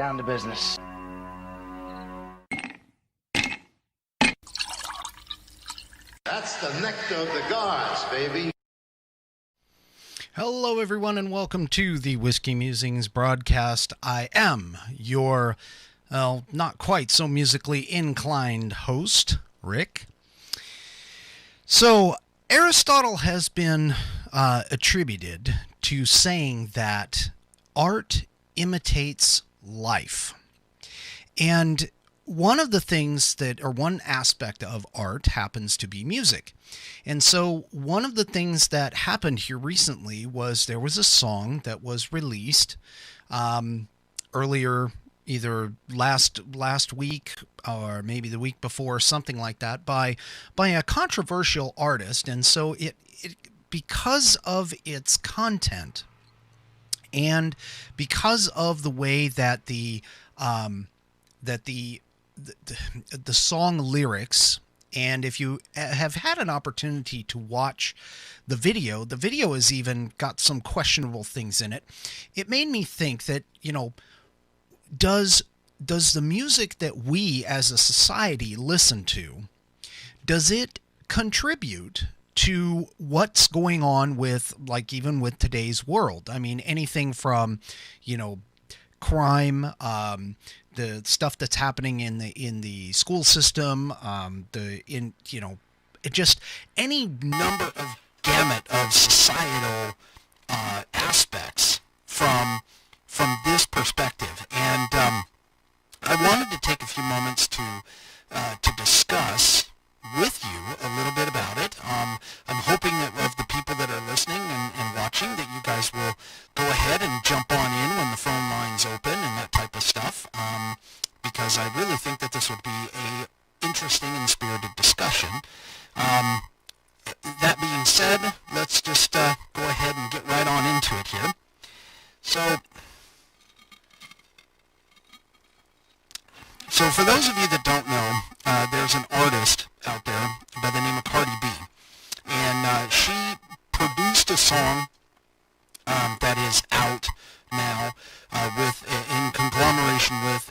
down to business. That's the nectar of the gods, baby. Hello, everyone, and welcome to the Whiskey Musings broadcast. I am your, well, not quite so musically inclined host, Rick. So, Aristotle has been attributed to saying that art imitates life. And one of the things that, or one aspect of art happens to be music. And so one of the things that happened here recently was there was a song that was released earlier, either last week or maybe the week before, something like that, by a controversial artist. And so it because of its content and because of the way that the song lyrics, and if you have had an opportunity to watch the video has even got some questionable things in it. It made me think that, does the music that we as a society listen to, does it contribute to what's going on with, like, even with today's world? I mean, anything from, crime, the stuff that's happening in the school system, just any number of gamut of societal aspects from this perspective. And I wanted to take a few moments to discuss with you a little bit about it. I'm hoping that of the people that are listening and watching, that you guys will go ahead and jump on in when the phone line's open and that type of stuff, because I really think that this would be a interesting and spirited discussion. That being said, let's just go ahead and get right on into it here. So for those of you that don't know, there's an artist out there by the name of Cardi B, and she produced a song that is out now in conglomeration with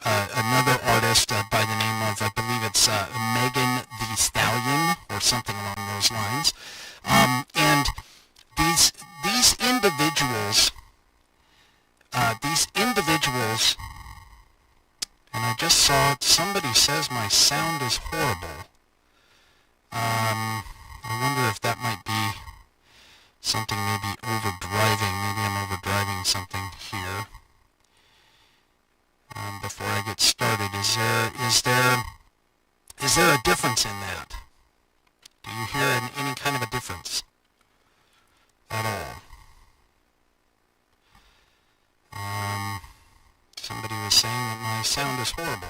another artist by the name of, I believe it's Megan Thee Stallion or something along those lines. And these individuals, and I just saw somebody says my sound is horrible. I wonder if that might be something, maybe overdriving. Maybe I'm overdriving something here. Before I get started, is there a difference in that? Do you hear any kind of a difference at all? Somebody was saying that my sound is horrible.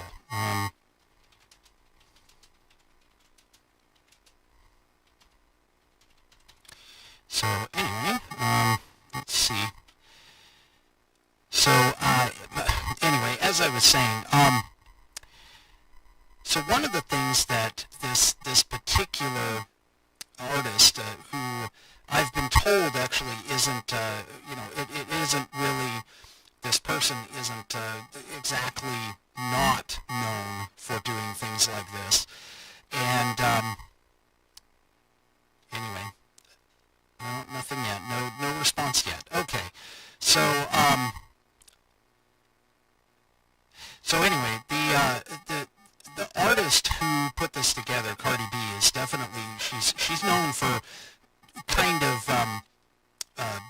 So anyway, let's see. So anyway, as I was saying, so one of the things that this particular artist, who I've been told actually isn't, it isn't really, this person isn't exactly not known for doing things like this. And anyway, no, nothing yet. No response yet. Okay. So anyway, the artist who put this together, Cardi B, is definitely, she's known for kind of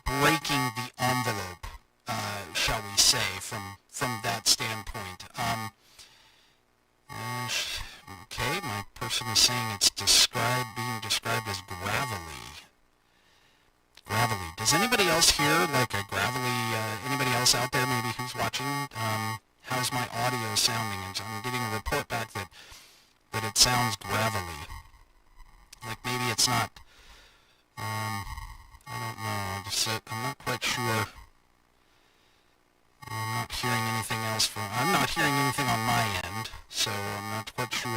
breaking the envelope, shall we say, from that standpoint. Okay, my person is saying it's being described as gravelly. Gravelly. Does anybody else hear like a gravelly? Anybody else out there maybe who's watching? How's my audio sounding? And I'm getting a report back that it sounds gravelly. Like maybe it's not. I don't know. I'm not quite sure. I'm not hearing anything else I'm not hearing anything on my end, so I'm not quite sure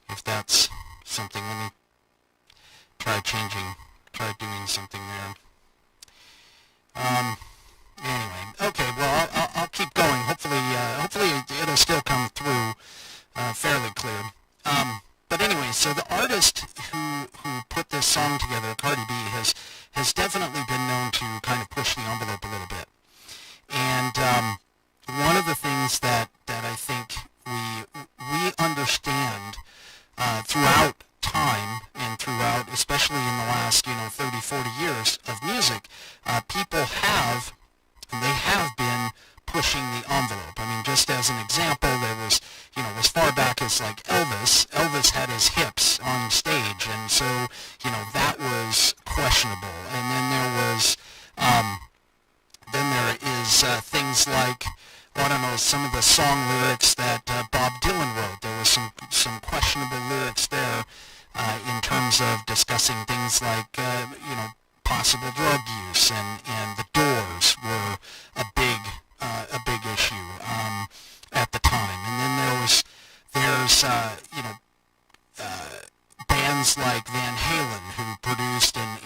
if that's something. Let me try doing something there. Anyway, okay, well, I'll keep one of the things that I think we understand throughout time and throughout, especially in the last 30, 40 years of music, people have been pushing the envelope. I mean, just as an example, there was, as far back as like Elvis. Elvis had his hips on stage, and so, that was questionable. And then there is things like, I don't know, some of the song lyrics that Bob Dylan wrote. There was some questionable lyrics there in terms of discussing things like, possible drug use, and the Doors were a big issue at the time. And then there's bands like Van Halen, who produced and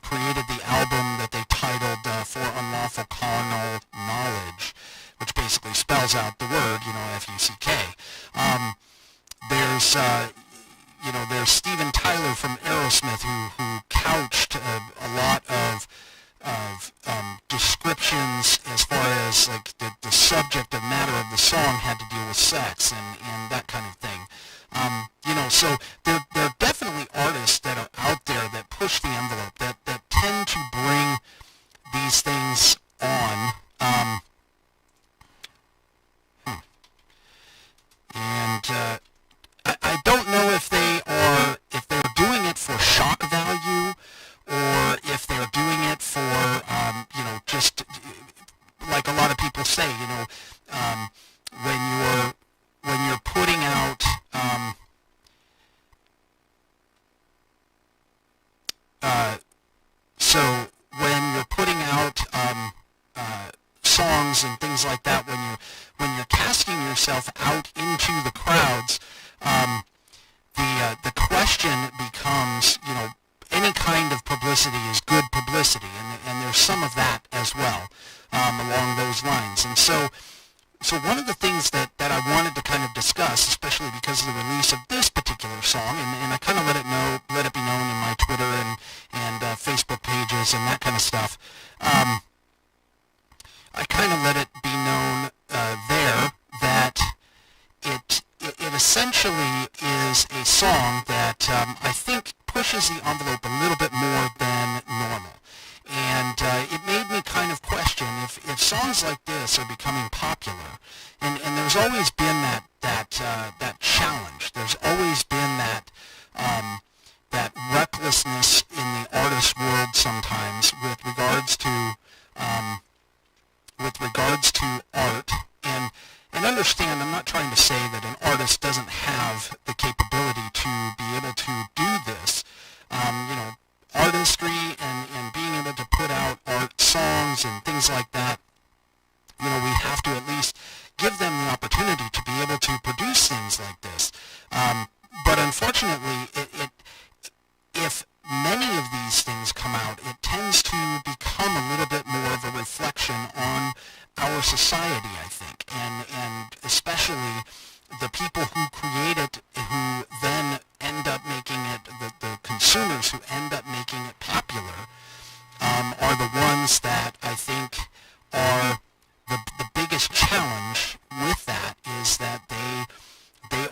created the album that they titled For Unlawful Carnal Knowledge, which basically spells out the word, F-U-C-K. There's Steven Tyler from Aerosmith, who couched a lot of descriptions as far as like the subject of matter of the song had to deal with sex and that kind of thing. So there are definitely artists that are out there that push the envelope, that tend to bring these things on. I don't know if they're doing it for shock value, or if they're doing it for just like a lot of people say, when you're putting out so when you're putting out songs and things like that, when you're casting yourself out into the crowds, the question becomes, any kind of publicity is good publicity, and there's some of that as well along those lines. And so one of the things that I wanted to kind of discuss, especially because of the release of this particular song, and I kind of let it be known in my Twitter and Facebook pages and that kind of stuff. I kind of let it be known there that it essentially is a song that I think pushes the envelope a little bit more than normal. And it made me kind of question if songs like this are becoming popular, and there's always been that challenge. There's always been that recklessness in the artist world sometimes with regards to art. And understand, I'm not trying to say that an artist doesn't have the capability to be able to do this. Artistry and being able to put out art songs and things like that, we have to at least give them the opportunity to be able to produce things like this. But unfortunately, if many of these things come out, it tends to become a little bit more of a reflection on our society, I think, and especially the people who create it, who then end up making it, the consumers who end up making it popular, are the ones that I think are the biggest challenge with that, is that they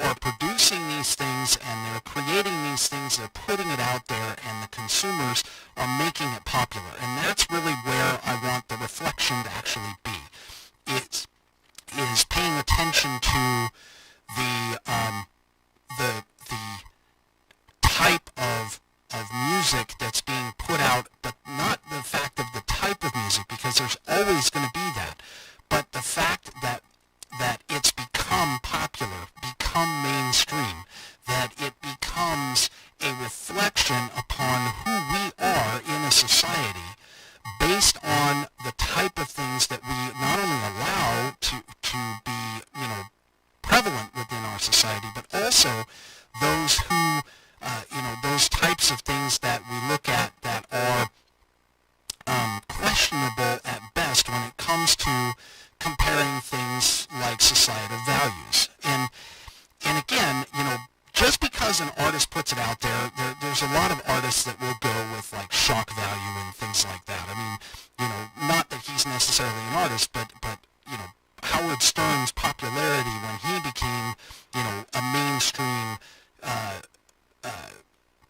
are producing these things and they're creating these things, they're putting it out there, and the consumers are making it popular. And that's really where I want the reflection to actually be. It is paying attention to the type of music that's being put out, but not the fact of the type of music, because there's always going to be that, but the fact that it's become popular, become mainstream, that it becomes a reflection upon who we are in a society based on the type of things that we not only allow to be, prevalent within our society, but also those who, those types of things that we look at that are questionable at best when it comes to comparing things like societal values. And again, just because an artist puts it out there's a lot of artists that will go with like shock value and things like that. I mean, not that he's necessarily an artist, but Howard Stern's popularity when he became, a mainstream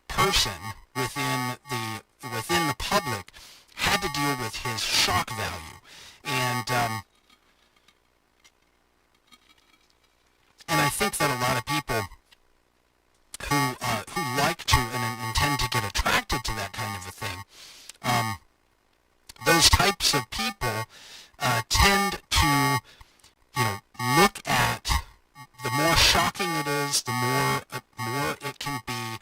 person within the public, had to deal with his shock value, and I think that a lot of people who like to and tend to get attracted to that kind of a thing, those types of people tend to, look at the more shocking it is, the more it can be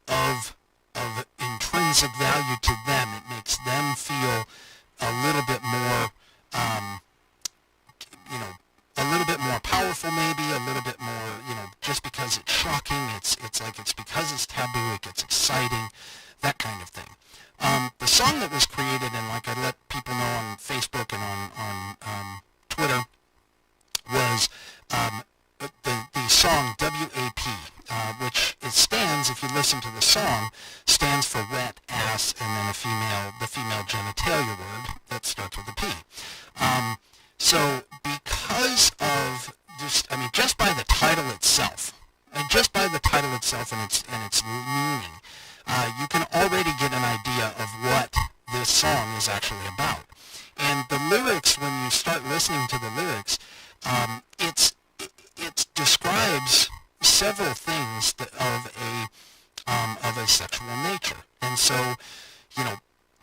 of intrinsic value to them. It makes them feel a little bit more, a little bit more powerful, maybe a little bit more, just because it's shocking. It's because it's taboo. It gets exciting, that kind of thing. The song that was created, and like I let people know on Facebook and on Twitter, was the song WAP, which it stands, if you listen to the song, stands for wet ass, and then the female genitalia word that starts with a P. So because of just by the title itself, and its meaning, you can already get an idea of what this song is actually about. And the lyrics, when you start listening to the lyrics, it describes several things of a sexual nature. And so,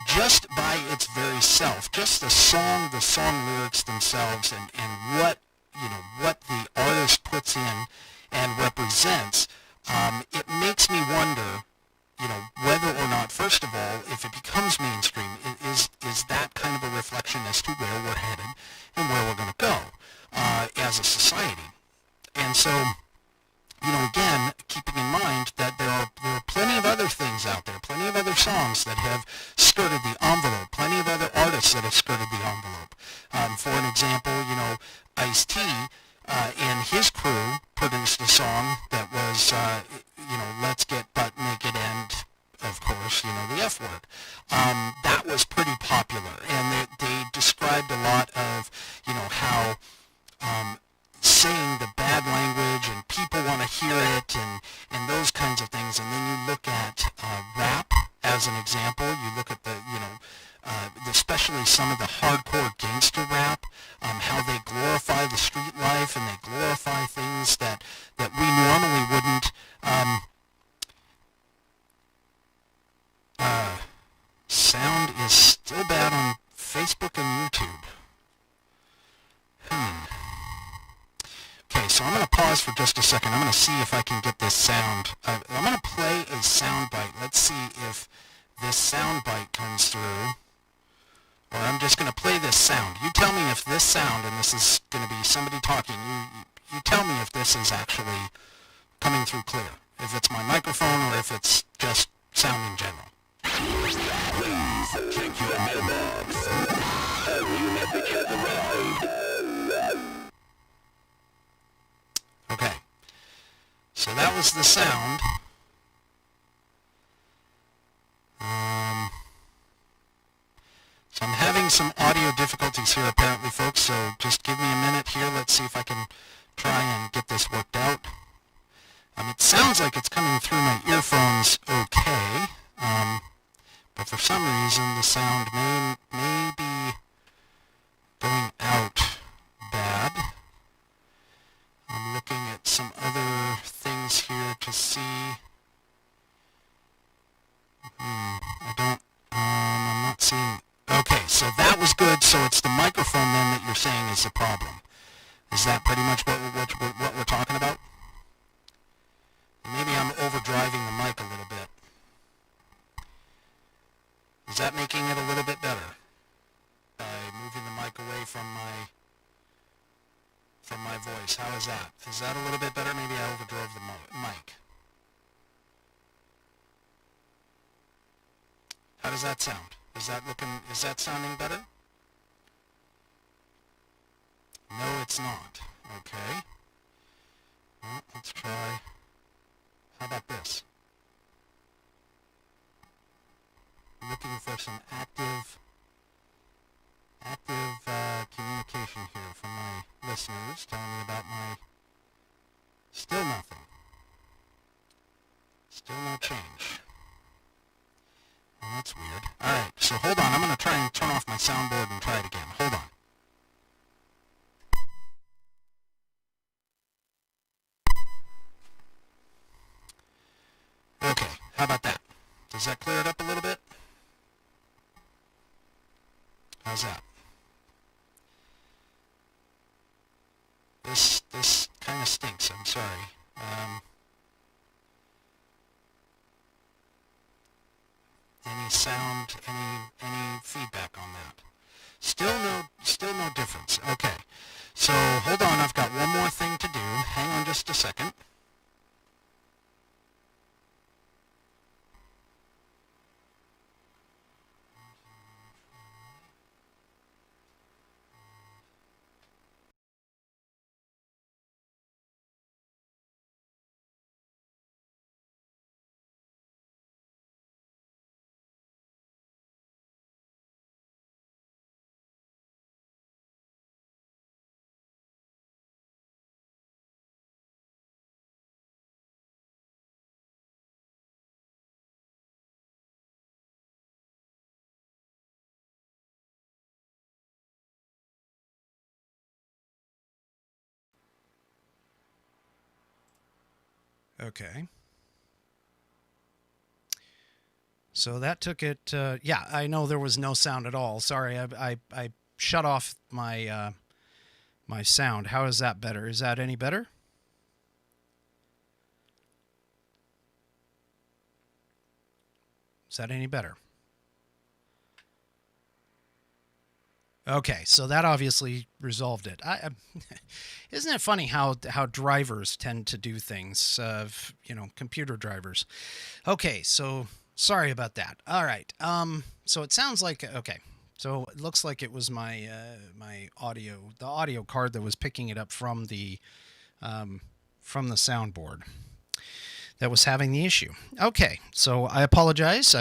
just by its very self, just the song lyrics themselves, and what the artist puts in and represents, it makes me wonder, whether or not, first of all, if it becomes mainstream, is that kind of a reflection as to where we're headed and where we're going to go as a society. And so, again, keeping in mind that there are plenty of other things out there, plenty of other songs that have skirted the envelope, plenty of other artists that have skirted the envelope. For an example, Ice-T and his crew produced a song that was, let's get butt naked and, of course, the F word. That was pretty popular, and they described a lot of, how saying the bad language and people want to hear it and those kinds of things. And then you look at rap as an example. You look at especially some of the hardcore gangster rap, how they glorify the street life and they glorify things that we normally wouldn't. Sound is still bad on Facebook and YouTube. Okay, so I'm going to pause for just a second. I'm going to see if I can get this sound. I'm going to play a sound bite. Let's see if this sound bite comes through. Or I'm just going to play this sound. You tell me if this sound, and this is going to be somebody talking, you tell me if this is actually coming through clear. If it's my microphone or if it's just sound in general. Please check your mailbox. A new message has arrived. Okay, so that was the sound. So I'm having some audio difficulties here apparently, folks, so just give me a minute here. Let's see if I can try and get this worked out. It sounds like it's coming through my earphones okay, but for some reason the sound may be going out bad. I'm looking at some other things here to see. I'm not seeing. Okay, so that was good. So it's the microphone then that you're saying is the problem. Is that pretty much what we're talking about? Maybe I'm overdriving the mic a little bit. Is that making it a little bit better? By moving the mic away from my voice. How is that? Is that a little bit better? Maybe I overdrove the mic. How does that sound? Is that sounding better? No, it's not. Okay. Well, let's try. How about this? Looking for some active communication here. listeners telling me about my... Still nothing. Still no change. Well, that's weird. Alright, so hold on. I'm going to try and turn off my soundboard and try it again. Hold on. Okay, how about that? Does that clear it up a little bit? How's that? This kind of stinks. I'm sorry. Any sound, any feedback on that? Still no difference. Okay. So hold on. I've got one more thing to do. Hang on just a second. Okay. So that took it. Yeah, I know there was no sound at all. Sorry, I shut off my my sound. How is that better? Is that any better? Is that any better? Okay, so that obviously resolved it. Isn't it funny how drivers tend to do things? Computer drivers. Okay, so sorry about that. All right. So it sounds like okay. So it looks like it was my my audio, the audio card that was picking it up from the soundboard that was having the issue. Okay, so I apologize.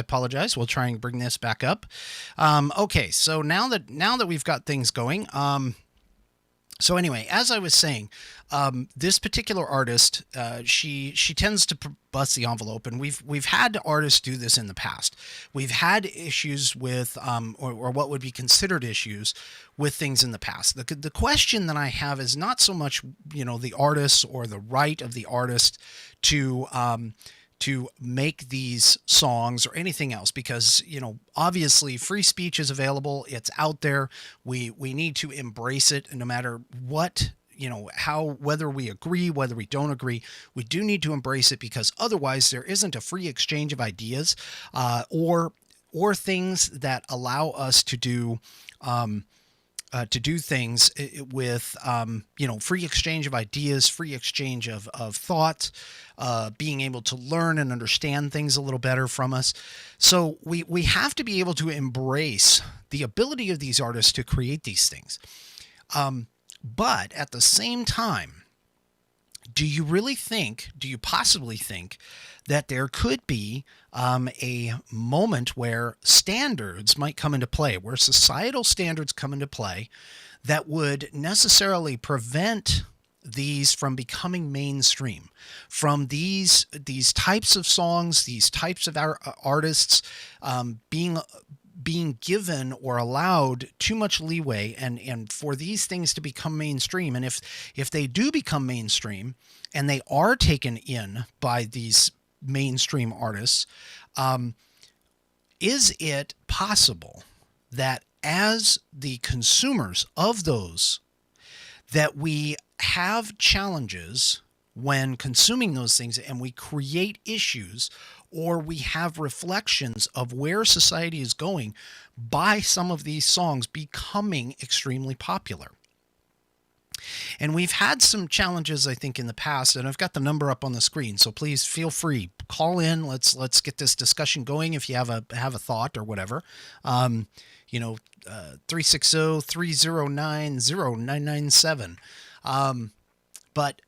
We'll try and bring this back up. Okay, so now that we've got things going, so anyway, as I was saying, this particular artist, she tends to bust the envelope, and we've had artists do this in the past. We've had issues with, or what would be considered issues with things in the past. The question that I have is not so much, the artist or the right of the artist to make these songs or anything else, because obviously free speech is available, it's out there. We need to embrace it, no matter what, whether we agree, whether we don't agree, we do need to embrace it, because otherwise there isn't a free exchange of ideas, or things that allow us to do things with, free exchange of ideas, free exchange of thoughts, being able to learn and understand things a little better from us. So we have to be able to embrace the ability of these artists to create these things. But at the same time, do you possibly think that there could be a moment where standards might come into play, where societal standards come into play that would necessarily prevent these from becoming mainstream, from these types of songs, these types of artists being given or allowed too much leeway, and for these things to become mainstream? And if they do become mainstream and they are taken in by these mainstream artists, is it possible that as the consumers of those, that we have challenges when consuming those things, and we create issues, or we have reflections of where society is going by some of these songs becoming extremely popular? And we've had some challenges, I think, in the past, and I've got the number up on the screen, so please feel free, call in. Let's get this discussion going if you have a thought or whatever. 360-309-0997. But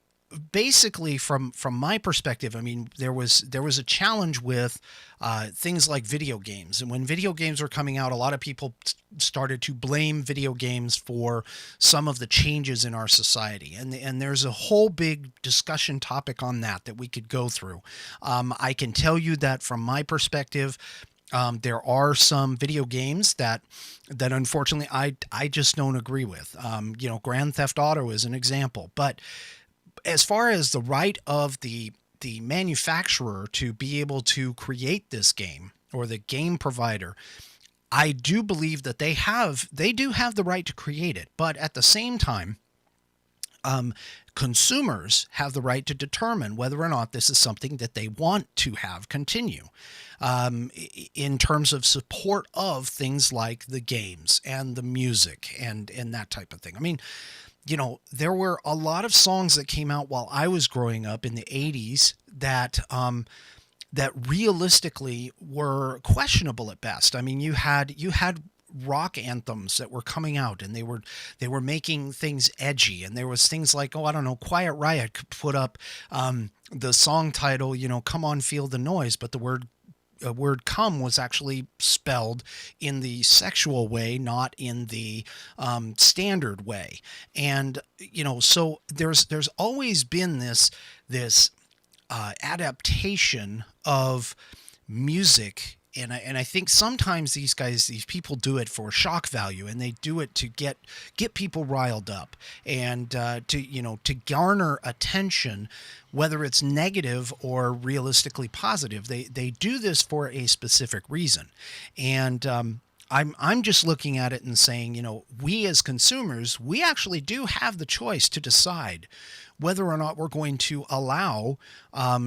basically, from my perspective, I mean, there was a challenge with things like video games, and when video games were coming out, a lot of people started to blame video games for some of the changes in our society, and there's a whole big discussion topic on that we could go through. I can tell you that from my perspective. There are some video games that unfortunately I just don't agree with. Grand Theft Auto is an example. But as far as the right of the manufacturer to be able to create this game, or the game provider, I do believe that they do have the right to create it. But at the same time, consumers have the right to determine whether or not this is something that they want to have continue, in terms of support of things like the games and the music and that type of thing. I mean, there were a lot of songs that came out while I was growing up in the 80s that realistically were questionable at best. I mean, you had rock anthems that were coming out, and they were making things edgy, and there was things like, I don't know, Quiet Riot could put up the song title, Come On Feel the Noise, but the word come was actually spelled in the sexual way, not in the standard way. And so there's always been this adaptation of music. And I think sometimes these people do it for shock value, and they do it to get people riled up, and to garner attention, whether it's negative or realistically positive. They do this for a specific reason, and I'm just looking at it and saying, we as consumers, we actually do have the choice to decide whether or not we're going to allow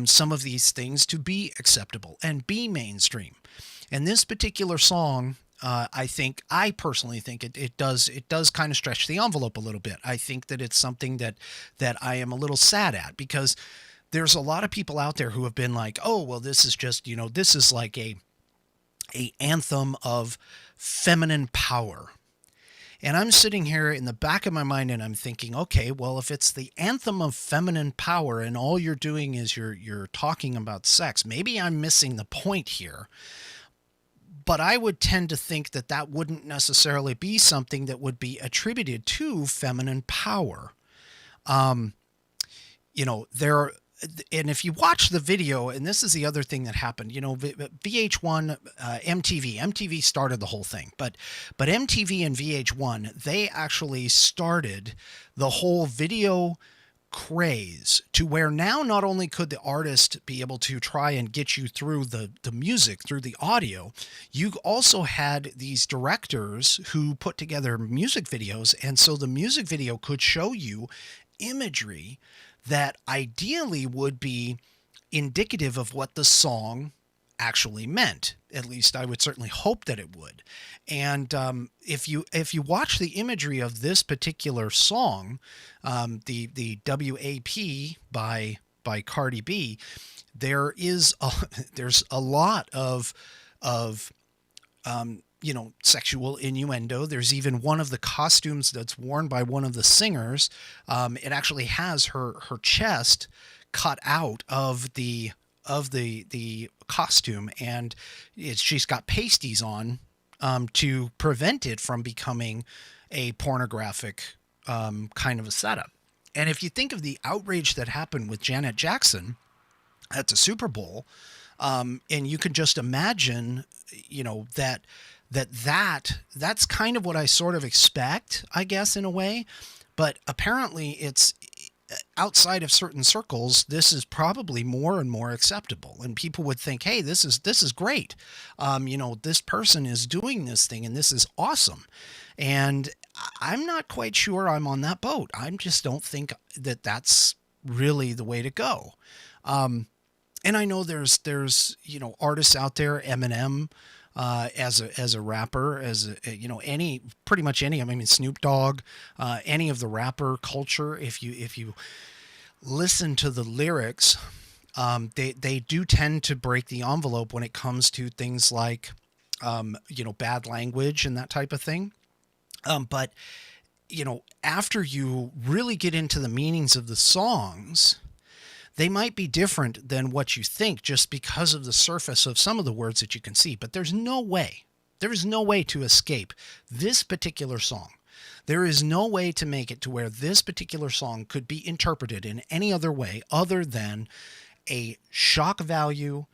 some of these things to be acceptable and be mainstream. And this particular song, I personally think it does kind of stretch the envelope a little bit. I think that it's something that I am a little sad at, because there's a lot of people out there who have been like, oh, well, this is just, this is like a anthem of feminine power. And I'm sitting here in the back of my mind and I'm thinking, okay, well, if it's the anthem of feminine power and all you're doing is you're talking about sex, maybe I'm missing the point here. But I would tend to think that wouldn't necessarily be something that would be attributed to feminine power. And if you watch the video, and this is the other thing that happened, VH1, MTV started the whole thing, but MTV and VH1, they actually started the whole video craze, to where now not only could the artist be able to try and get you through the music, through the audio, you also had these directors who put together music videos, and so the music video could show you imagery that ideally would be indicative of what the song actually meant. At least I would certainly hope that it would. And if you watch the imagery of this particular song, the WAP by Cardi B, there's a lot of sexual innuendo. There's even one of the costumes that's worn by one of the singers. It actually has her chest cut out of the costume, and she's got pasties on to prevent it from becoming a pornographic kind of a setup. And if you think of the outrage that happened with Janet Jackson at the Super Bowl, and you can just imagine, that's kind of what I sort of expect, I guess, in a way. But apparently it's outside of certain circles, this is probably more and more acceptable, and people would think, hey, this is great. This person is doing this thing and this is awesome. And I'm not quite sure I'm on that boat. I just don't think that that's really the way to go. And I know there's artists out there, Eminem, as a rapper, pretty much any, I mean, Snoop Dogg, any of the rapper culture, if you listen to the lyrics, they do tend to break the envelope when it comes to things like, bad language and that type of thing. But after you really get into the meanings of the songs, they might be different than what you think just because of the surface of some of the words that you can see. But there is no way to escape this particular song. There is no way to make it to where this particular song could be interpreted in any other way other than a shock value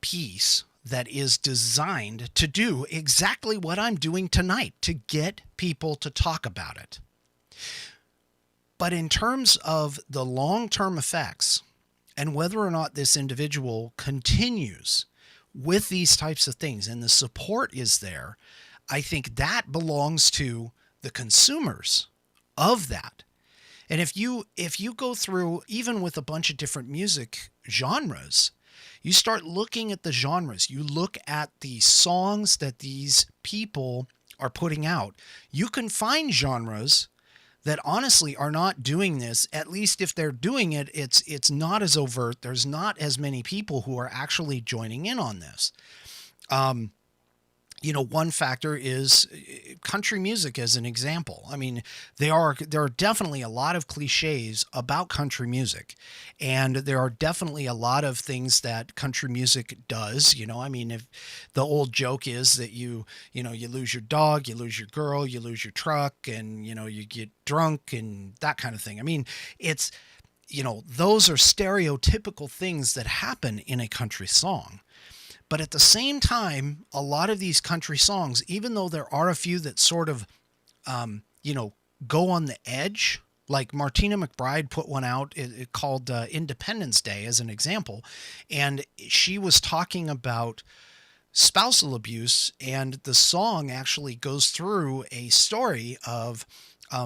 piece that is designed to do exactly what I'm doing tonight, to get people to talk about it. But in terms of the long-term effects and whether or not this individual continues with these types of things and the support is there, I think that belongs to the consumers of that. And if you go through, even with a bunch of different music genres, you start looking at the genres, you look at the songs that these people are putting out, you can find genres that honestly are not doing this. At least if they're doing it, it's not as overt. There's not as many people who are actually joining in on this. One factor is country music as an example. I mean, there are definitely a lot of cliches about country music, and there are definitely a lot of things that country music does. I mean, if the old joke is that you lose your dog, you lose your girl, you lose your truck, and you get drunk and that kind of thing. I mean, it's those are stereotypical things that happen in a country song. But at the same time, a lot of these country songs, even though there are a few that sort of, go on the edge, like Martina McBride put one out called Independence Day as an example. And she was talking about spousal abuse, and the song actually goes through a story of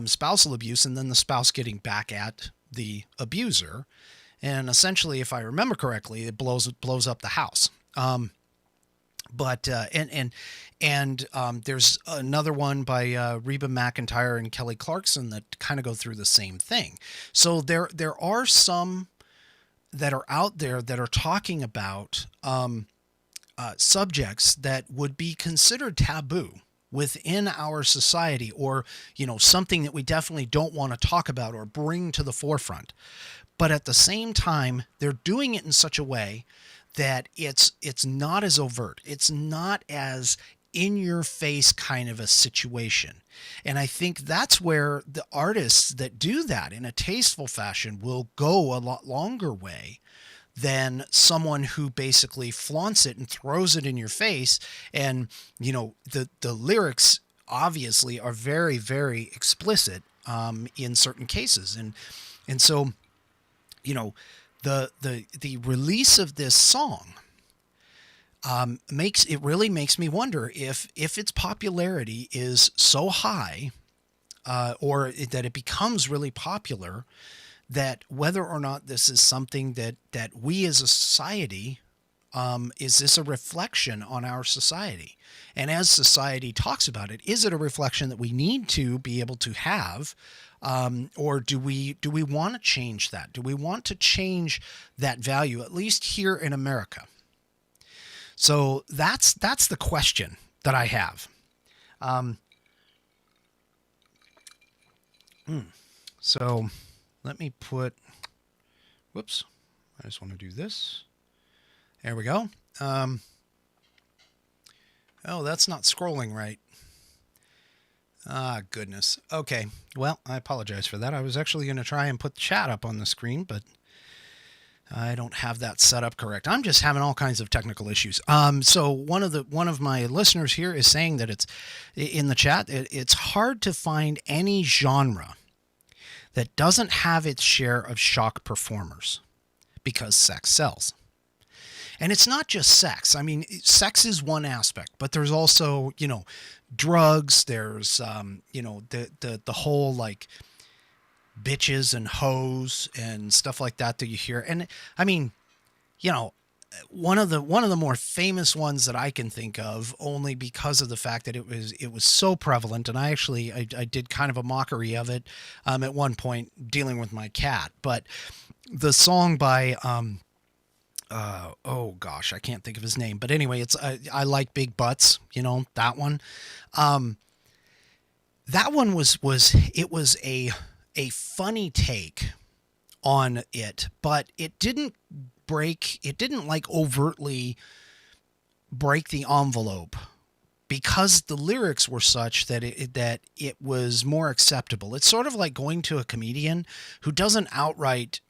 spousal abuse and then the spouse getting back at the abuser. And essentially, if I remember correctly, it blows up the house. There's another one by Reba McEntire and Kelly Clarkson that kind of go through the same thing. So there are some that are out there that are talking about subjects that would be considered taboo within our society, or something that we definitely don't want to talk about or bring to the forefront. But at the same time, they're doing it in such a way that it's not as overt. It's not as in your face kind of a situation. And I think that's where the artists that do that in a tasteful fashion will go a lot longer way than someone who basically flaunts it and throws it in your face. And, the lyrics obviously are very, very explicit in certain cases. And so, the release of this song really makes me wonder if its popularity is so high, or that it becomes really popular, that whether or not this is something that we as a society, is this a reflection on our society? And as society talks about it, is it a reflection that we need to be able to have? Or do we want to change that? Do we want to change that value, at least here in America? So that's the question that I have. So let me whoops, I just want to do this. There we go. Oh, that's not scrolling right. Ah, goodness. Okay. Well, I apologize for that. I was actually going to try and put the chat up on the screen, but I don't have that set up correct. I'm just having all kinds of technical issues. So one of my listeners here is saying that it's in the chat. It's hard to find any genre that doesn't have its share of shock performers because sex sells. And it's not just sex. I mean, sex is one aspect, but there's also, drugs. There's, the whole like bitches and hoes and stuff like that you hear. And I mean, one of the more famous ones that I can think of, only because of the fact that it was so prevalent. And I did kind of a mockery of it at one point dealing with my cat. But the song by oh gosh, I can't think of his name, but anyway, it's I like big butts, that one. that one was it was a funny take on it, but it didn't like overtly break the envelope because the lyrics were such that it was more acceptable. It's sort of like going to a comedian who doesn't outright,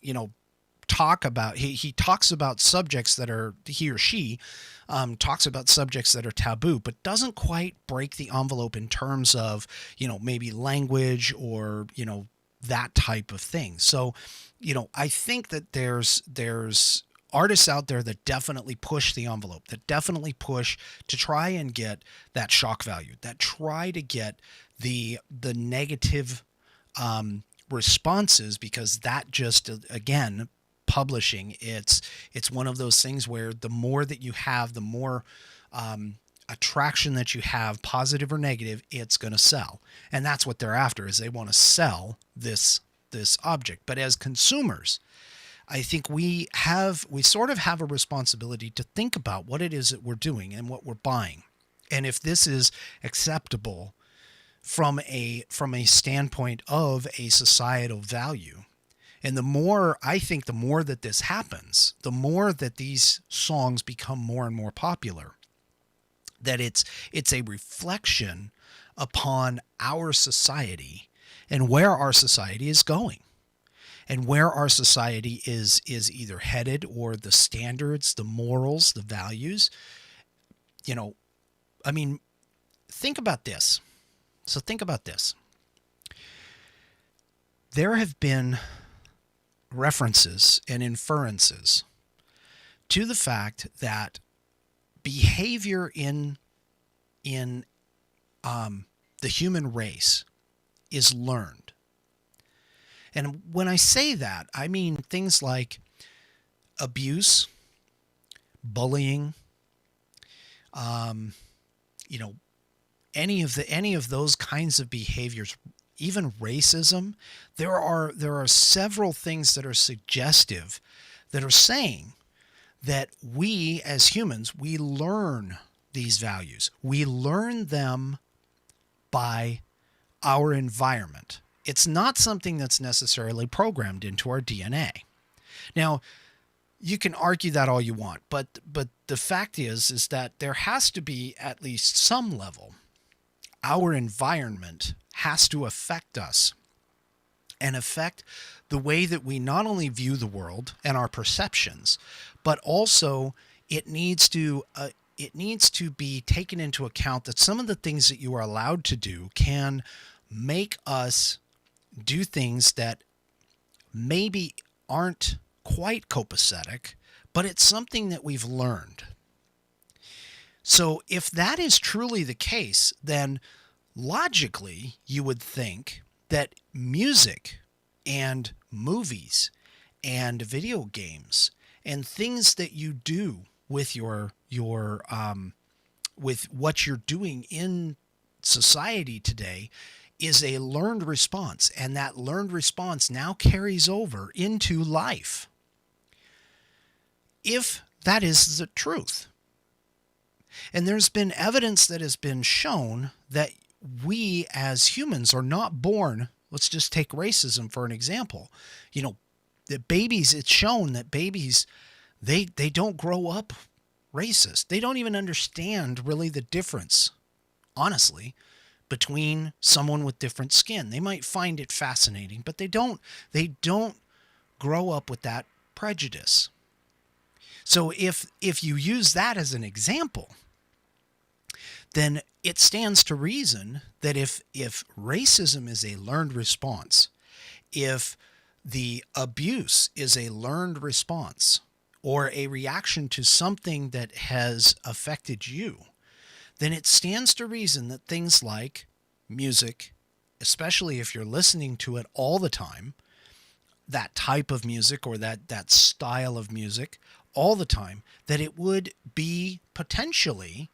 talk about he talks about subjects that are he or she talks about subjects that are taboo, but doesn't quite break the envelope in terms of maybe language or that type of thing. So I think that there's artists out there that definitely push the envelope, that definitely push to try and get that shock value, that try to get the negative responses, because that just again publishing, it's one of those things where the more that you have, the more attraction that you have, positive or negative, it's going to sell. And that's what they're after, is they want to sell this object. But as consumers, I think we sort of have a responsibility to think about what it is that we're doing and what we're buying, and if this is acceptable from a standpoint of a societal value. And the more that this happens, the more that these songs become more and more popular, that it's a reflection upon our society and where our society is going, and where our society is either headed, or the standards, the morals, the values. I mean, think about this. So think about this. There have been references and inferences to the fact that behavior in the human race is learned. And when I say that, I mean things like abuse, bullying, any of those kinds of behaviors, even racism. There are several things that are suggestive, that are saying that we as humans, we learn these values. We learn them by our environment. It's not something that's necessarily programmed into our DNA. Now, you can argue that all you want, but the fact is that there has to be at least some level. Our environment has to affect us and affect the way that we not only view the world and our perceptions, but also it needs to be taken into account that some of the things that you are allowed to do can make us do things that maybe aren't quite copacetic, but it's something that we've learned. So if that is truly the case, then logically you would think that music and movies and video games and things that you do with your with what you're doing in society today is a learned response, and that learned response now carries over into life. If that is the truth. And there's been evidence that has been shown that we as humans are not born, let's just take racism for an example. That babies, it's shown that babies, they don't grow up racist. They don't even understand really the difference, honestly, between someone with different skin. They might find it fascinating, but they don't grow up with that prejudice. So if you use that as an example, then it stands to reason that if racism is a learned response, if the abuse is a learned response or a reaction to something that has affected you, then it stands to reason that things like music, especially if you're listening to it all the time, that type of music or that style of music all the time, that it would be potentially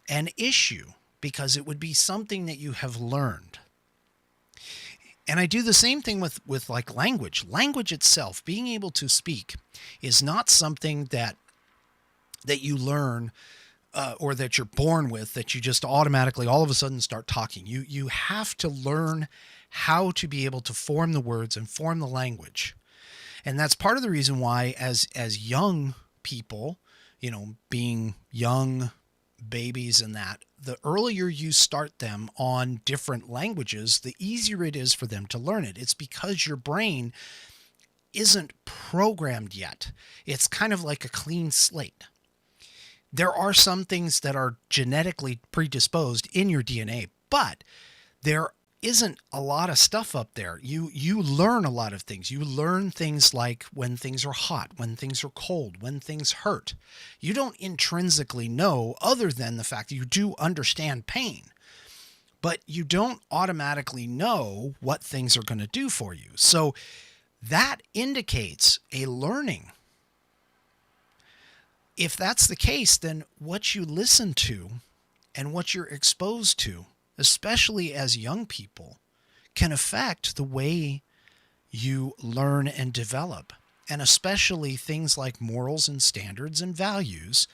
an issue, because it would be something that you have learned. And I do the same thing with like language. Language itself, being able to speak, is not something that you learn or that you're born with, that you just automatically all of a sudden start talking. You have to learn how to be able to form the words and form the language. And that's part of the reason why as young people, being young babies and that, the earlier you start them on different languages, the easier it is for them to learn it. It's because your brain isn't programmed yet. It's kind of like a clean slate. There are some things that are genetically predisposed in your DNA, but there isn't a lot of stuff up there. You learn a lot of things. You learn things like when things are hot, when things are cold, when things hurt. You don't intrinsically know, other than the fact that you do understand pain, but you don't automatically know what things are going to do for you. So that indicates a learning. If that's the case, then what you listen to and what you're exposed to, especially as young people, can affect the way you learn and develop, and especially things like morals and standards and values,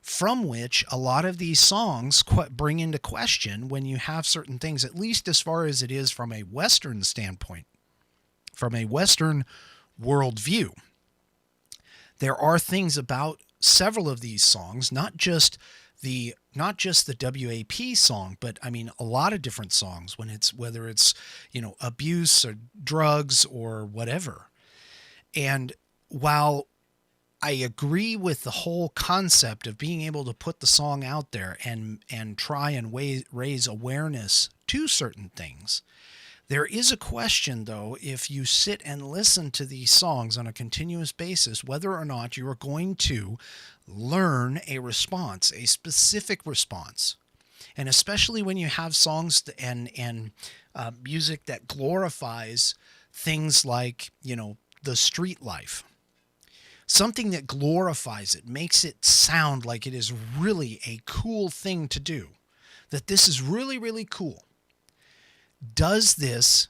from which a lot of these songs bring into question when you have certain things, at least as far as it is from a Western standpoint, from a Western worldview. There are things about several of these songs, not just the WAP song, but I mean a lot of different songs, whether it's abuse or drugs or whatever. And while I agree with the whole concept of being able to put the song out there and try and raise awareness to certain things, there is a question, though, if you sit and listen to these songs on a continuous basis, whether or not you are going to learn a response, a specific response. And especially when you have songs and music that glorifies things like, the street life. Something that glorifies it, makes it sound like it is really a cool thing to do. That this is really, really cool. Does this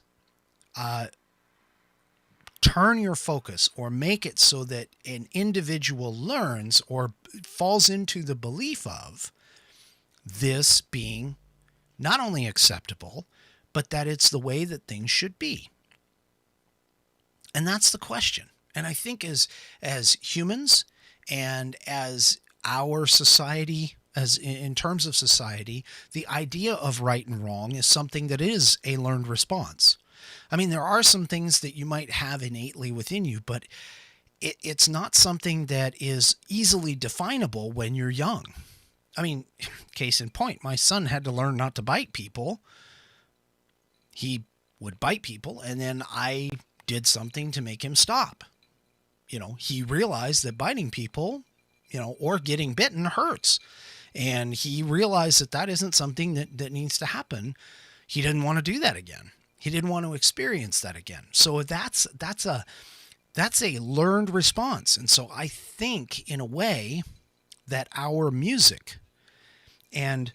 turn your focus or make it so that an individual learns or falls into the belief of this being not only acceptable, but that it's the way that things should be? And that's the question. And I think as humans and as our society, as in terms of society, the idea of right and wrong is something that is a learned response. I mean, there are some things that you might have innately within you, but it's not something that is easily definable when you're young. I mean, case in point, my son had to learn not to bite people. He would bite people, and then I did something to make him stop. He realized that biting people, or getting bitten hurts. And he realized that isn't something that needs to happen. He didn't want to do that again. He didn't want to experience that again. So that's a learned response. And so I think, in a way, that our music and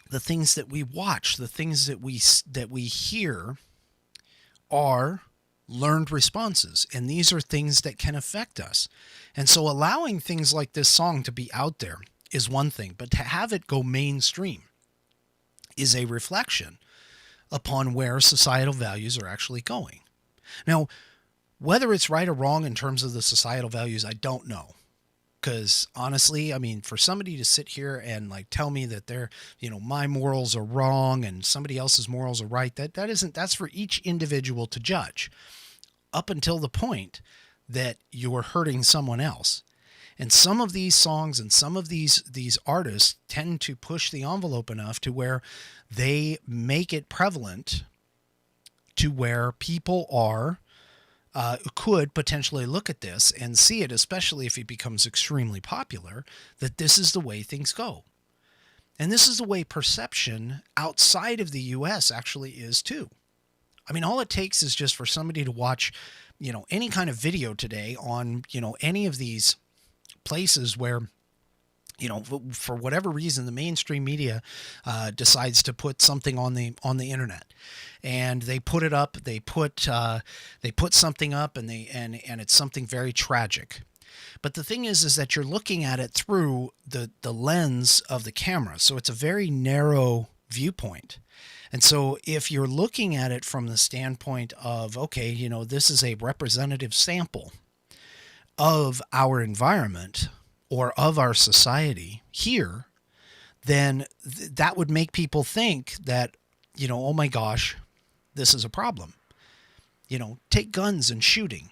the things that we watch, the things that we hear, are learned responses, and these are things that can affect us. And so allowing things like this song to be out there is one thing, but to have it go mainstream is a reflection upon where societal values are actually going. Now, whether it's right or wrong in terms of the societal values, I don't know. Because honestly, I mean, for somebody to sit here and tell me that my morals are wrong and somebody else's morals are right, that's for each individual to judge, up until the point that you're hurting someone else. And some of these songs and some of these artists tend to push the envelope enough to where they make it prevalent to where people could potentially look at this and see it, especially if it becomes extremely popular, that this is the way things go. And this is the way perception outside of the U.S. actually is too. I mean, all it takes is just for somebody to watch, any kind of video today on, any of these places where, for whatever reason, the mainstream media decides to put something on the internet, and they put it up. They put something up, and it's something very tragic. But the thing is that you're looking at it through the lens of the camera. So it's a very narrow viewpoint. And so if you're looking at it from the standpoint of, okay, this is a representative sample of our environment or of our society here, then that would make people think that, oh my gosh, this is a problem. Take guns and shooting.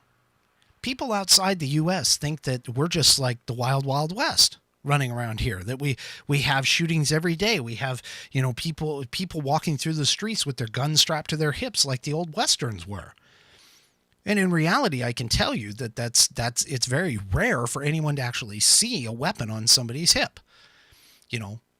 People outside the U.S. think that we're just like the wild, wild west running around here, that we have shootings every day. We have, people walking through the streets with their guns strapped to their hips like the old Westerns were. And in reality, I can tell you that it's very rare for anyone to actually see a weapon on somebody's hip,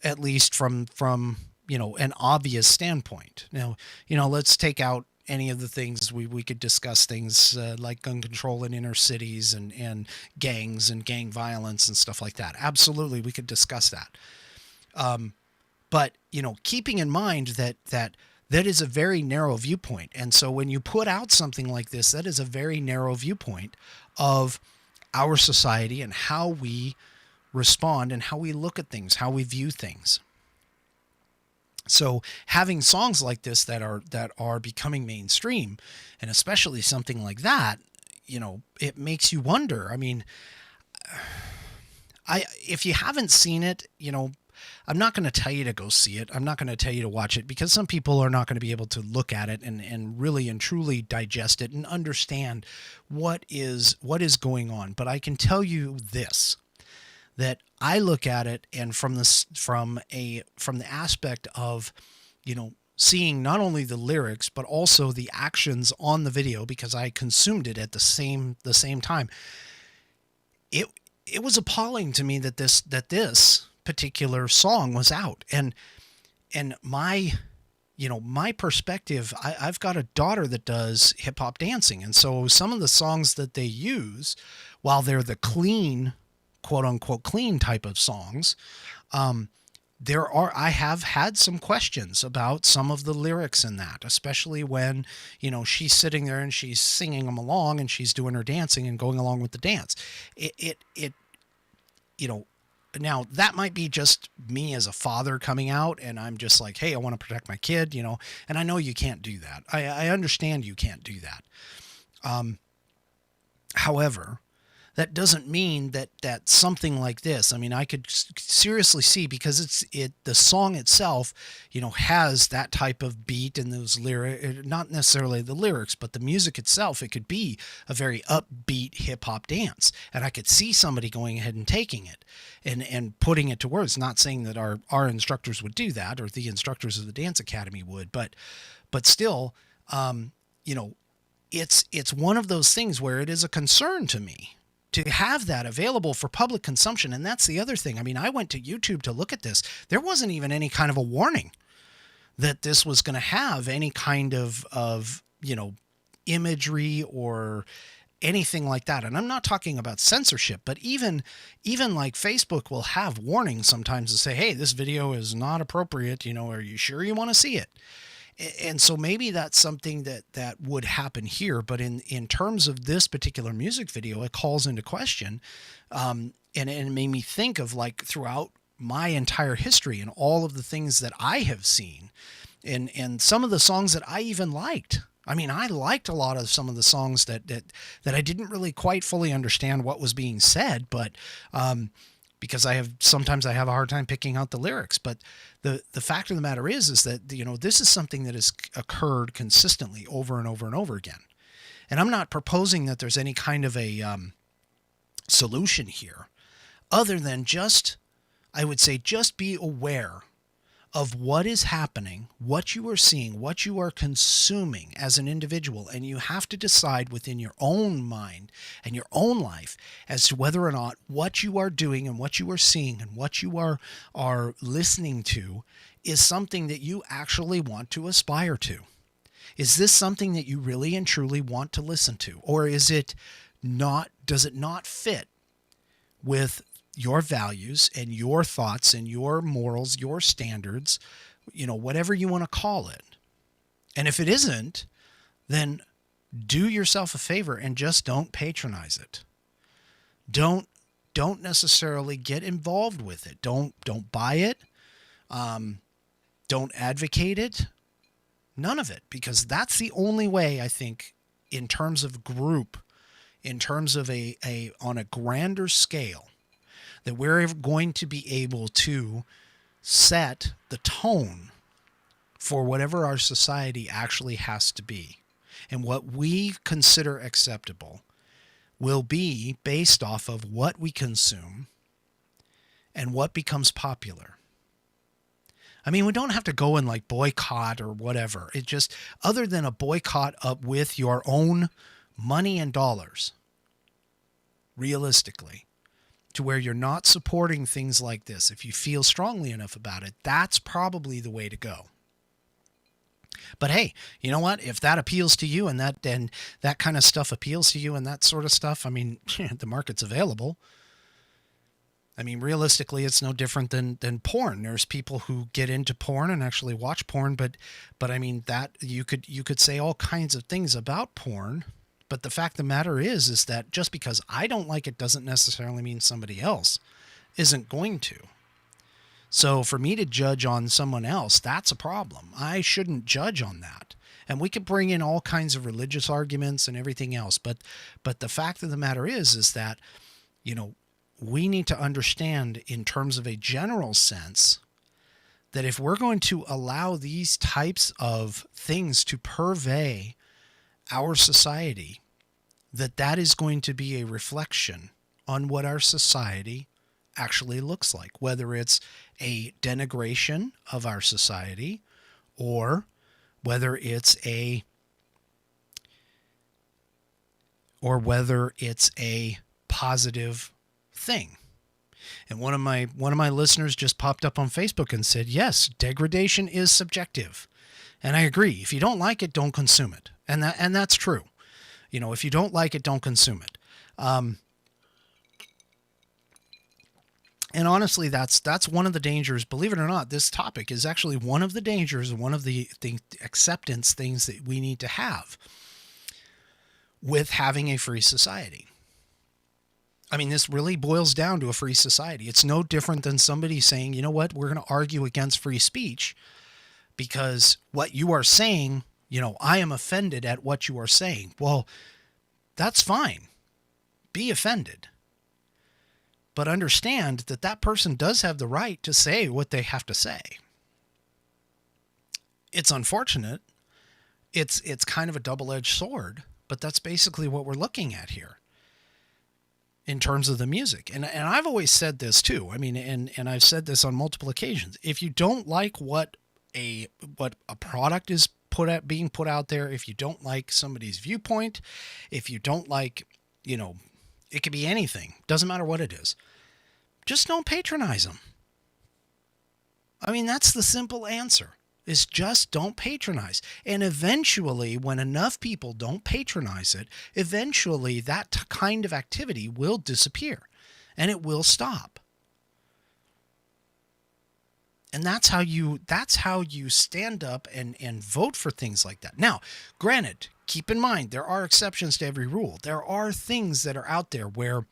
at least from an obvious standpoint. Now, let's take out any of the things we could discuss, things like gun control in inner cities and gangs and gang violence and stuff like that. Absolutely, we could discuss that. But keeping in mind that is a very narrow viewpoint. And so when you put out something like this, that is a very narrow viewpoint of our society and how we respond and how we look at things, how we view things. So having songs like this that are becoming mainstream, and especially something like that, it makes you wonder. I mean, if you haven't seen it, I'm not going to tell you to go see it. I'm not going to tell you to watch it, because some people are not going to be able to look at it and really and truly digest it and understand what is going on. But I can tell you this, that I look at it and from the aspect of, seeing not only the lyrics but also the actions on the video, because I consumed it at the same time. It was appalling to me that this particular song was out, and my perspective. I've got a daughter that does hip hop dancing, and so some of the songs that they use, while they're the clean, quote unquote clean type of songs, I have had some questions about some of the lyrics in that, especially when, she's sitting there and she's singing them along and she's doing her dancing and going along with the dance. Now that might be just me as a father coming out, and I'm just like, hey, I want to protect my kid, and I know you can't do that. I understand you can't do that. However, that doesn't mean that something like this, I mean, I could seriously see, because the song itself, has that type of beat and those lyrics, not necessarily the lyrics, but the music itself. It could be a very upbeat hip hop dance, and I could see somebody going ahead and taking it and putting it to words. Not saying that our instructors would do that, or the instructors of the dance academy would, but still, it's one of those things where it is a concern to me to have that available for public consumption. And that's the other thing. I mean, I went to YouTube to look at this. There wasn't even any kind of a warning that this was going to have any kind of imagery or anything like that. And I'm not talking about censorship, but even like Facebook will have warnings sometimes to say, hey, this video is not appropriate. Are you sure you want to see it? And so maybe that's something that would happen here. But in terms of this particular music video, it calls into question. And it made me think of, like, throughout my entire history and all of the things that I have seen, and some of the songs that I even liked. I mean, I liked a lot of some of the songs that I didn't really quite fully understand what was being said, but because sometimes I have a hard time picking out the lyrics. But the fact of the matter is that, this is something that has occurred consistently over and over and over again. And I'm not proposing that there's any kind of a solution here, other than I would say just be aware of what is happening, what you are seeing, what you are consuming as an individual. And you have to decide within your own mind and your own life as to whether or not what you are doing and what you are seeing and what you are listening to is something that you actually want to aspire to. Is this something that you really and truly want to listen to? Or does it not fit with your values and your thoughts and your morals, your standards, whatever you want to call it? And if it isn't, then do yourself a favor and just don't patronize it. Don't necessarily get involved with it. Don't buy it. Don't advocate it. None of it, because that's the only way, I think, in terms of group, in terms of a on a grander scale, that we're going to be able to set the tone for whatever our society actually has to be. And what we consider acceptable will be based off of what we consume and what becomes popular. I mean, we don't have to go and like boycott or whatever. It just, other than a boycott up with your own money and dollars, realistically, to where you're not supporting things like this. If you feel strongly enough about it, that's probably the way to go. But hey, you know what? If that appeals to you and that kind of stuff appeals to you and that sort of stuff, I mean, the market's available. I mean, realistically, it's no different than porn. There's people who get into porn and actually watch porn, but I mean, that you could say all kinds of things about porn, but the fact of the matter is that just because I don't like it doesn't necessarily mean somebody else isn't going to. So for me to judge on someone else, that's a problem. I shouldn't judge on that. And we could bring in all kinds of religious arguments and everything else, but the fact of the matter is that, you know, we need to understand in terms of a general sense that if we're going to allow these types of things to purvey our society, that is going to be a reflection on what our society actually looks like, whether it's a denigration of our society or whether it's a positive thing. And one of my listeners just popped up on Facebook and said, yes, degradation is subjective. And I agree. If you don't like it, don't consume it. And that's true. You know, if you don't like it, don't consume it. And honestly, that's one of the dangers. Believe it or not, this topic is actually one of the dangers, one of the acceptance things that we need to have with having a free society. I mean, this really boils down to a free society. It's no different than somebody saying, you know what, we're going to argue against free speech because what you are saying, you know, I am offended at what you are saying. Well, that's fine. Be offended. But understand that that person does have the right to say what they have to say. It's unfortunate. It's kind of a double-edged sword, but that's basically what we're looking at here in terms of the music. And I've always said this too. I mean, and I've said this on multiple occasions. If you don't like what a product is being put out there, if you don't like somebody's viewpoint, if you don't like, you know, it could be anything. Doesn't matter what it is. Just don't patronize them. I mean, that's the simple answer, is just don't patronize. And eventually, when enough people don't patronize it, eventually that kind of activity will disappear and it will stop. And that's how you stand up and vote for things like that. Now, granted, keep in mind, there are exceptions to every rule. There are things that are out there where,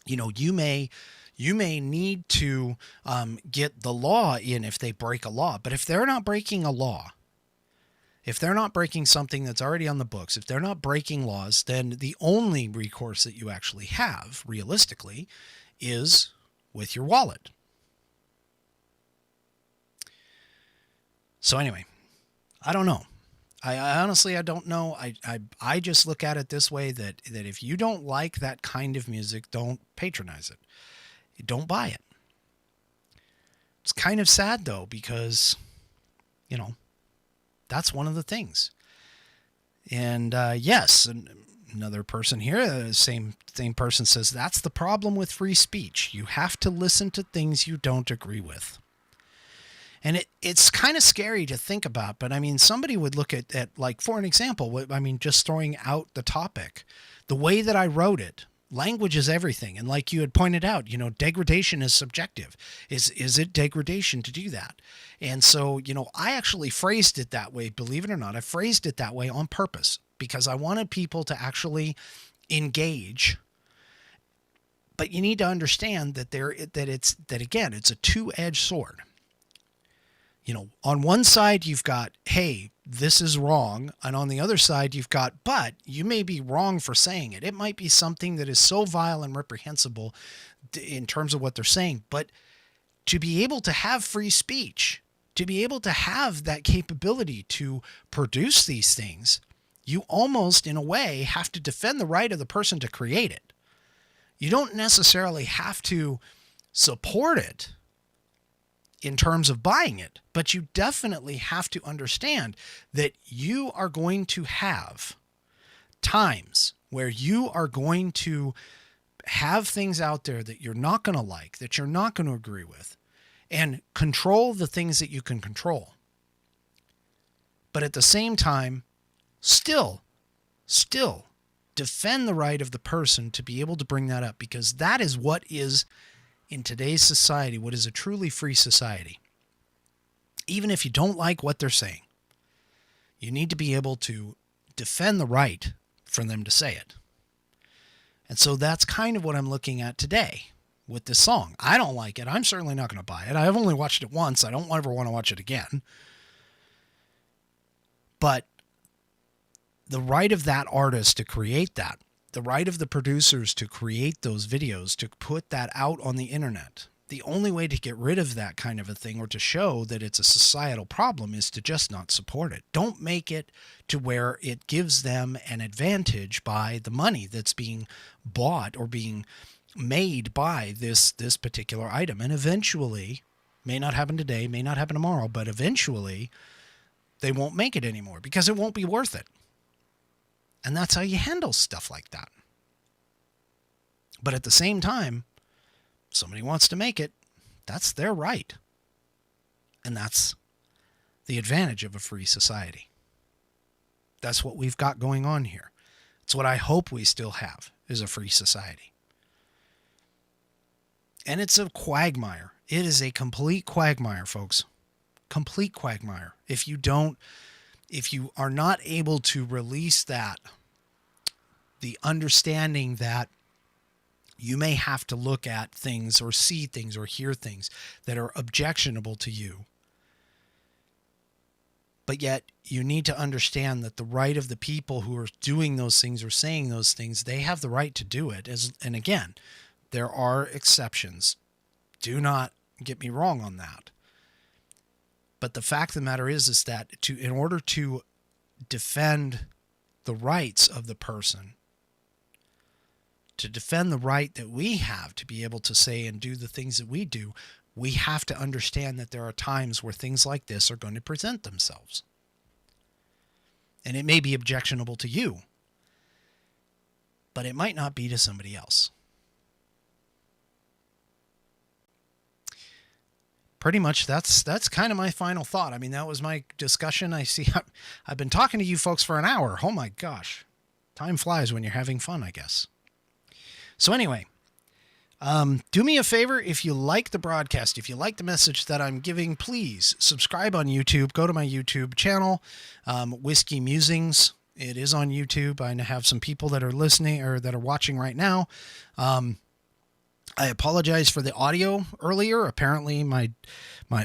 you know, you may need to get the law in if they break a law. But if they're not breaking a law, if they're not breaking something that's already on the books, if they're not breaking laws, then the only recourse that you actually have, realistically, is with your wallet. So anyway, I don't know. I honestly, I don't know. I just look at it this way, that if you don't like that kind of music, don't patronize it. Don't buy it. It's kind of sad though, because, you know, that's one of the things. And yes, another person here, same person says, that's the problem with free speech. You have to listen to things you don't agree with. And it's kind of scary to think about, but I mean, somebody would look at like, for an example, I mean, just throwing out the topic, the way that I wrote it, language is everything. And like you had pointed out, you know, degradation is subjective. Is it degradation to do that? And so, you know, I actually phrased it that way, believe it or not. I phrased it that way on purpose because I wanted people to actually engage But you need to understand that it's a two-edged sword. You know, on one side you've got, hey, this is wrong, and on the other side you've got, but you may be wrong for saying it. It might be something that is so vile and reprehensible in terms of what they're saying, but to be able to have free speech, to be able to have that capability to produce these things, you almost, in a way, have to defend the right of the person to create it. You don't necessarily have to support it in terms of buying it, but you definitely have to understand that you are going to have times where you are going to have things out there that you're not going to like, that you're not going to agree with, and control the things that you can control. But at the same time, still defend the right of the person to be able to bring that up, because that is what is, in today's society, what is a truly free society. Even if you don't like what they're saying, you need to be able to defend the right for them to say it. And so that's kind of what I'm looking at today with this song. I don't like it. I'm certainly not going to buy it. I've only watched it once. I don't ever want to watch it again. But the right of that artist to create that, the right of the producers to create those videos, to put that out on the internet, the only way to get rid of that kind of a thing, or to show that it's a societal problem, is to just not support it. Don't make it to where it gives them an advantage by the money that's being bought or being made by this particular item. And eventually, may not happen today, may not happen tomorrow, but eventually they won't make it anymore because it won't be worth it. And that's how you handle stuff like that. But at the same time, somebody wants to make it, that's their right. And that's the advantage of a free society. That's what we've got going on here. It's what I hope we still have, is a free society. And it's a quagmire. It is a complete quagmire, folks. Complete quagmire. If you are not able to release that, the understanding that you may have to look at things or see things or hear things that are objectionable to you, but yet you need to understand that the right of the people who are doing those things or saying those things, they have the right to do it. And again, there are exceptions. Do not get me wrong on that. But the fact of the matter is that in order to defend the rights of the person, to defend the right that we have to be able to say and do the things that we do, we have to understand that there are times where things like this are going to present themselves. And it may be objectionable to you, but it might not be to somebody else. Pretty much that's kind of my final thought. I mean, that was my discussion. I see I've been talking to you folks for an hour. Oh my gosh. Time flies when you're having fun, I guess. So anyway, do me a favor. If you like the broadcast, if you like the message that I'm giving, please subscribe on YouTube. Go to my YouTube channel, Whiskey Musings. It is on YouTube. I have some people that are listening or that are watching right now. I apologize for the audio earlier. Apparently my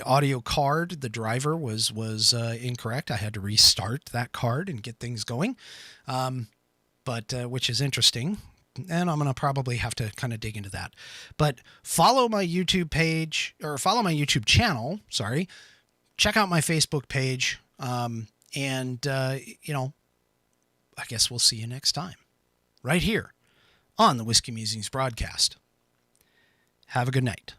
audio card, the driver was incorrect. I had to restart that card and get things going. But which is interesting. And I'm going to probably have to kind of dig into that. But follow my YouTube page, or follow my YouTube channel. Sorry. Check out my Facebook page. I guess we'll see you next time. Right here on the Whiskey Musings broadcast. Have a good night.